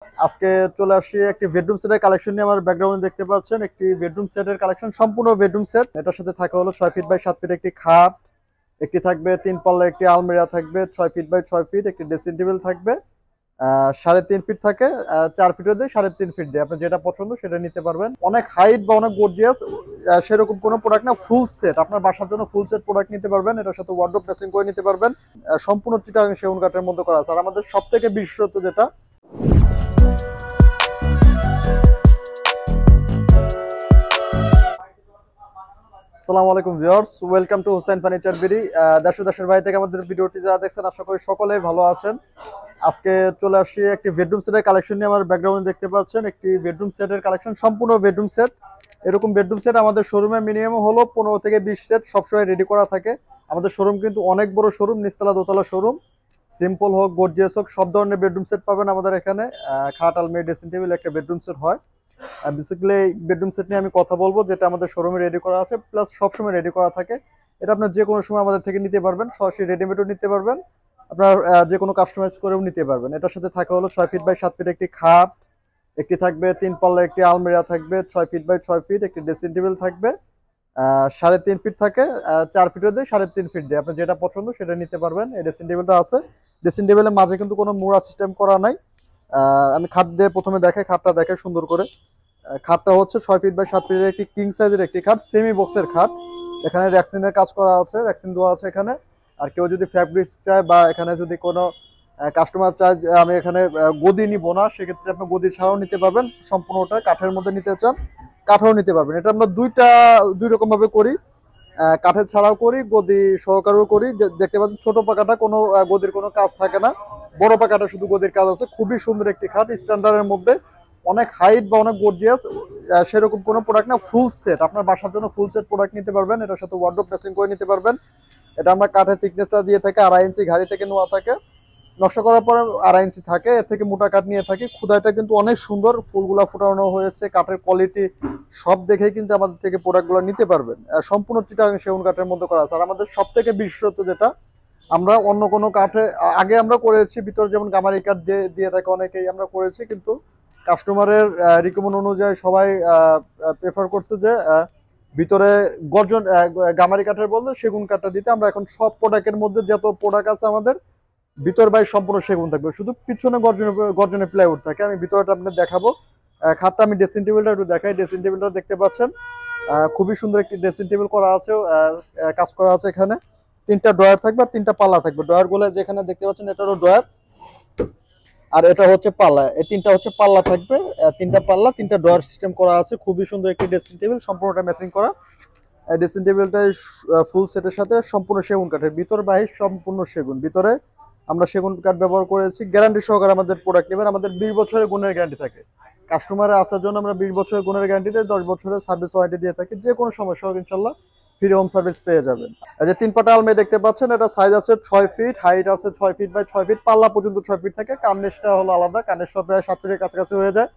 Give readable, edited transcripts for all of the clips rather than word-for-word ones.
আজকে চলে আসছি একটি বেডরুম সেটের কালেকশন নিয়ে। আমার ব্যাকগ্রাউন্ডে দেখতে পাচ্ছেন একটি বেডরুম সেটের কালেকশন, সম্পূর্ণ বেডরুম সেট। এটার সাথে থাকে হলো 6 ফিট বাই 7 ফিট একটি খাট, একটি থাকবে 3 পাল্লা একটি আলমিরা থাকবে 6 ফিট বাই 6 ফিট, একটি ড্রেসিং টেবিল থাকবে 3.5 ফিট থাকে, 4 ফিটও দিয়ে 3.5 ফিট দিয়ে আপনি যেটা পছন্দ সেটা নিতে পারবেন। অনেক হাইট বা অনেক গর্জিয়াস সেরকম কোনো প্রোডাক্ট না, ফুল সেট আপনার বাসার জন্য ফুল সেট প্রোডাক্ট নিতে পারবেন। এটার সাথে ওয়ার্ডরোব ম্যাচিং করে নিতে পারবেন। সম্পূর্ণ চিটাগাং সেগুন কাঠের মধ্যে করা আছে। আর আমাদের সব থেকে বিশেষত্ব যেটা, আসসালামু আলাইকুম viewers, welcome to Hussain furniture BD. দেশ ও দেশের বাইরে থেকে আমাদের ভিডিওটি যারা দেখছেন আশা করি সকলেই ভালো আছেন। আজকে চলে আসছি একটি বেডরুম সেটের কালেকশন নিয়ে। আমার ব্যাকগ্রাউন্ডে দেখতে পাচ্ছেন একটি বেডরুম সেটের কালেকশন, সম্পূর্ণ বেডরুম সেট। এরকম বেডরুম সেট আমাদের শোরুমে মিনিমাম হলো 15 থেকে 20 সেট সবসময় রেডি করা থাকে। আমাদের শোরুম কিন্তু অনেক বড় শোরুম, নিচতলা দোতলা শোরুম। সিম্পল হোক গর্জিয়াস হোক সব ধরনের বেডরুম সেট পাবেন আমাদের এখানে। খাট, আলমারি, ড্রেসিং টেবিল একটা বেডরুম সেট হয়। বেসিক্যালি বেডরুম সেট নিয়ে আমি কথা বলবো, যেটা আমাদের শোরুমে রেডি করা আছে প্লাস সবসময় রেডি করা থাকে। এটা আপনার যে কোনো সময় আমাদের থেকে নিতে পারবেন, সরাসরি রেডিমেডও নিতে পারবেন, আপনার যে কোনো কাস্টমাইজ করেও নিতে পারবেন। এটার সাথে থাকে হলো 6 ফিট বাই 7 ফিট একটি খাট, একটি থাকবে 3 পাল্লা একটি আলমিরা থাকবে 6 ফিট বাই 6 ফিট, একটি ড্রেসিং টেবিল থাকবে 3.5 ফিট থাকে, 4 ফিটও দিয়ে 3.5 ফিট দিয়ে আপনি যেটা পছন্দ সেটা নিতে পারবেন। এই ড্রেসিং টেবিলটা আছে। ড্রেসিং টেবিলের মাঝে কিন্তু কোনো মুড়া সিস্টেম করা নাই। আমি খাট দিয়ে প্রথমে দেখে খাটটা দেখে সুন্দর করে। খাটটা হচ্ছে 6 ফিট বাই 7 ফিটের একটি কিং সাইজের একটি খাট, সেমি বক্সের খাট। এখানে র্যাক্সিনের কাজ করা আছে, র্যাক্সিন দেওয়া আছে এখানে। আর কেউ যদি ফ্যাব্রিক্স চায় বা এখানে যদি কোনো কাস্টমার চায় যে আমি এখানে গদি নিব না, সেক্ষেত্রে আপনি গদি ছাড়াও নিতে পারবেন। সম্পূর্ণটা কাঠের মধ্যে নিতে চান কাঠেও নিতে পারবেন। এটা আমরা দুই রকম ভাবে করি, কাঠের ছাড়াও করি, গদি সহকারেও করি। দেখতে পাচ্ছেন ছোট পাকাটা কোনো গদির কোনো কাজ থাকে না, বড় পাকাটা শুধু গদির কাজ আছে। খুবই সুন্দর একটি খাট, স্ট্যান্ডার্ডের মধ্যে, অনেক হাইট বা অনেক গর্জিয়াস সেরকম কোনো প্রোডাক্ট না, ফুল সেট আপনার বাসার জন্য ফুল সেট প্রোডাক্ট নিতে পারবেন। এটার সাথে ওয়ার্ডরোব ম্যাচিং করে নিতে পারবেন। এটা আমরা কাঠের থিকনেসটা দিয়ে থাকে 2.5 ইঞ্চি, ঘাড়ি থেকে নেওয়া থাকে। নকশা করার পরে 2.5 ইঞ্চি থাকে, এর থেকে মোটা কাঠ নিয়ে থাকি। খুদাইটা কিন্তু অনেক সুন্দর, ফুলগুলা ফুটানো হয়েছে, কাঠের কোয়ালিটি সব দেখেই কিন্তু আমাদের থেকে প্রোডাক্টগুলো নিতে পারবেন। সম্পূর্ণ চিটাগাং সেগুন কাঠের মধ্যে করা আছে। আর আমাদের সব থেকে বিশেষত্ব যেটা, আমরা অন্য কোনো কাঠে আগে আমরা করেছি ভিতরে যেমন গামারি কাঠ দিয়ে দিয়ে থাকে অনেকেই, আমরা করেছি কিন্তু কাস্টমারের রিকমেন্ড অনুযায়ী সবাই প্রেফার করছে যে ভিতরে গর্জন গামারি কাঠের বলতে সেগুন কাঠটা দিতে। আমরা এখন সব প্রোডাক্টের মধ্যে যত প্রোডাক্ট আছে আমাদের ভিতর বাই সম্পূর্ণ সেগুন থাকবে, শুধু পিছনে গর্জনে প্লাইউড থাকে। আমি ভিতরটা আপনাদের দেখাবো। খাটটা আমি ড্রেসিং টেবিলটা একটু দেখাই। ড্রেসিং টেবিলটা দেখতে পাচ্ছেন খুবই সুন্দর একটি ড্রেসিং টেবিল করা আছে, কাজ করা আছে। এখানে 3টা ড্রয়ার থাকবে আর 3টা পাল্লা থাকবে। ড্রয়ার গুলো যেখানে দেখতে পাচ্ছেন এটারও ড্রয়ার, আর এটা হচ্ছে পাল্লা। এই 3টা হচ্ছে পাল্লা থাকবে, 3টা পাল্লা 3টা ড্রয়ার সিস্টেম করা আছে। খুবই সুন্দর একটি ড্রেসিং টেবিল, সম্পূর্ণটা ম্যাচিং করা। ড্রেসিং টেবিলটা ফুল সেটের সাথে সম্পূর্ণ সেগুন কাঠের, ভিতর বাহির সম্পূর্ণ সেগুন। ভিতরে আমরা সেগুন কাঠ ব্যবহার করেছি। গ্যারান্টি সহকারে আমাদের প্রোডাক্ট নেবেন। আমাদের 20 বছরের গুণের গ্যারান্টি থাকে। কাস্টমারের আসার জন্য আমরা 20 বছরের গুণের গ্যারান্টি দেয়, 10 বছরের সার্ভিস ওয়ারেন্টি দিয়ে থাকি। যে কোনো সমস্যা হোক ইনশাল্লাহ ফ্রি হোম সার্ভিস পেয়ে যাবেন। এই যে 3 পাটা আলমারি দেখতে পাচ্ছেন, এটা সাইজ আছে 6 ফিট, হাইট আছে 6 ফিট বাই 6 ফিট, পাল্লা পর্যন্ত 6 ফিট থাকে। কার্নেসটা হলো আলাদা, কার্নেস সব প্রায় 7 ফিটের কাছাকাছি হয়ে যায়।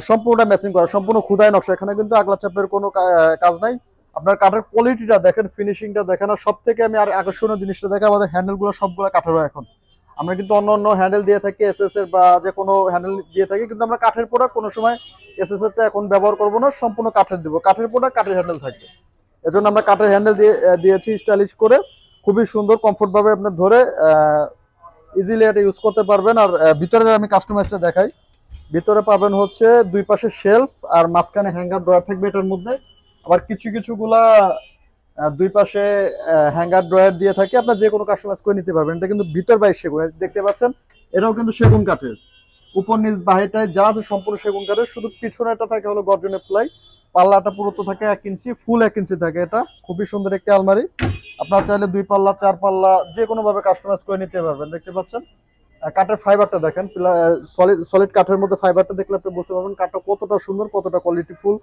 সম্পূর্ণটা ম্যাচিং করা, সম্পূর্ণ খুদাই নকশা। এখানে কিন্তু আগলা চাপের কোনো কাজ নাই। আপনার কাঠের কোয়ালিটিটা দেখেন, ফিনিশিংটা দেখেন। আর সব থেকে আমি আর আকর্ষণীয় জিনিসটা দেখে, আমাদের হ্যান্ডেলগুলো সবগুলো কাঠের হয় এখন। আমরা কিন্তু অন্য অন্য হ্যান্ডেল দিয়ে থাকি, এসএস এর বা যে কোনো হ্যান্ডেল দিয়ে থাকি, কিন্তু আমরা কাঠের প্রোডাক্ট কোনো সময় এসএস এরটা এখন ব্যবহার করবো না, সম্পূর্ণ কাঠের দিব। কাঠের প্রোডাক্ট কাঠের হ্যান্ডেল থাকবে, এজন্য আমরা কাঠের হ্যান্ডেল দিয়েছি স্টাইলিশ করে। খুবই সুন্দর, কমফোর্ট ভাবে আপনার ধরে ইজিলি এটা ইউজ করতে পারবেন। আর ভিতরে আমি কাস্টমাইজটা দেখাই। ভিতরে পাবেন হচ্ছে 2 পাশে শেলফ আর মাঝখানে হ্যাঙ্গার ড্রয়ার থাকবে এটার মধ্যে। আবার কিছুগুলা 2 পাশে হ্যাঙ্গার ড্রয়ার দিয়ে থাকে, আপনার যে কোনো কাস্টমাইজ করে নিতে পারবেন। এটা কিন্তু ভিতর বাই সেগুন, দেখতে পাচ্ছেন এটাও কিন্তু সেগুন কাঠের। উপর নিচ বাহিরটায় যা আছে সম্পূর্ণ সেগুন কাঠের, শুধু পিছনেটা থাকে হলো গর্জনের প্লাই। পাল্লাটা পুরো তো থাকে 1 ইঞ্চি, ফুল 1 ইঞ্চি থাকে। এটা খুবই সুন্দর একটি আলমারি। আপনার চাইলে 2 পাল্লা 4 পাল্লা যে কোনো ভাবে কাস্টমাইজ করে নিতে পারবেন। দেখতে পাচ্ছেন কাঠের ফাইবারটা দেখেন, সলিড কাঠের মধ্যে ফাইবারটা দেখলে আপনি বুঝতে পারবেন কাঠটা কতটা সুন্দর, কতটা কোয়ালিটিফুল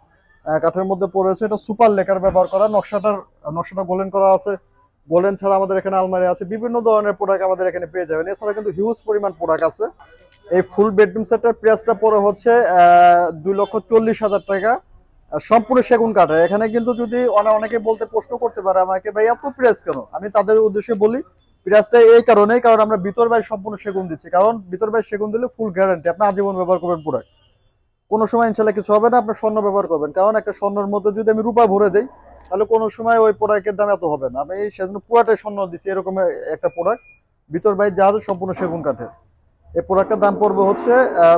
কাঠের মধ্যে পড়েছে। এটা সুপার লেকার ব্যবহার করা, নকশাটা গোল্ডেন করা আছে। গোল্ডেন ছাড়া আমাদের এখানে আলমারি আছে, বিভিন্ন ধরনের প্রোডাক্ট আমাদের এখানে পেয়ে যাবেন। এছাড়া কিন্তু হিউজ পরিমাণ প্রোডাক্ট আছে। এই ফুল বেডরুম সেটের প্রাইসটা পড়ে হচ্ছে 2,40,000 টাকা, সম্পূর্ণ সেগুন কাঠের। এখানে কিন্তু যদি অনেকে বলতে প্রশ্ন করতে পারে আমাকে, ভাই এত প্রাইস কেন, আমি তাদের উদ্দেশ্যে বলি প্রাইসটা এই কারণেই, কারণ আমরা ভিতর বাই সম্পূর্ণ সেগুন দিচ্ছি, কারণ ভিতর বাই সেগুন দিলে ফুল গ্যারান্টি আপনি আজীবন ব্যবহার করবেন প্রোডাক্ট, কোনো সময় ইনশাল্লাহ কিছু হবে না। আপনি স্বর্ণ ব্যবহার করবেন, কারণ একটা স্বর্ণের মধ্যে যদি আমি রূপা ভরে দিই তাহলে কোনো সময় ওই প্রোডাক্টের দাম এত হবে না। আমি সেজন্য পুরাটাই স্বর্ণ দিচ্ছি, এরকম একটা প্রোডাক্ট ভিতর বাই যা আছে সম্পূর্ণ সেগুন কাঠের। এই প্রোডাক্টের দাম পড়বে হচ্ছে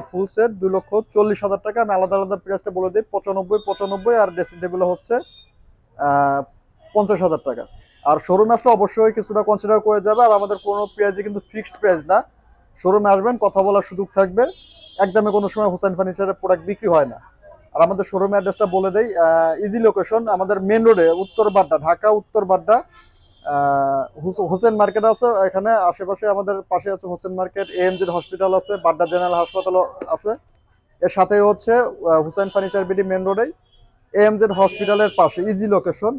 ফুল সেট 2,40,000 টাকা। আমি আলাদা আলাদা প্রাইসটা বলে দিই, 95, আর ড্রেসিং টেবিল হচ্ছে 50,000 টাকা। আর শোরুমে আসলে অবশ্যই কিছুটা কনসিডার করে যাবে। আর আমাদের কোনো প্রাইসই কিন্তু ফিক্সড প্রাইস না, শোরুমে আসবেন কথা বলার সুযোগ থাকবে, একদমে কোনো সময় হোসেন ফার্নিচারের প্রোডাক্ট বিক্রি হয় না। আর আমাদের শোরুম অ্যাড্রেসটা বলে দেই, ইজি লোকেশন আমাদের মেন রোডে উত্তর বাড্ডা, ঢাকা উত্তর বাড্ডা হোসেন মার্কেট আছে, এখানে আশেপাশে আমাদের পাশে আছে হোসেন মার্কেট, এএমজে হসপিটাল আছে, বাড্ডা জেনারেল হাসপাতাল আছে, এর সাথে হচ্ছে হোসেন ফার্নিচার বিডি মেন রোডেই এএমজে হসপিটালের পাশে, ইজি লোকেশন।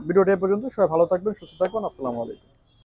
ভিডিওটি এ পর্যন্ত, সবাই ভালো থাকবেন, সুস্থ থাকবেন, আসসালামু আলাইকুম।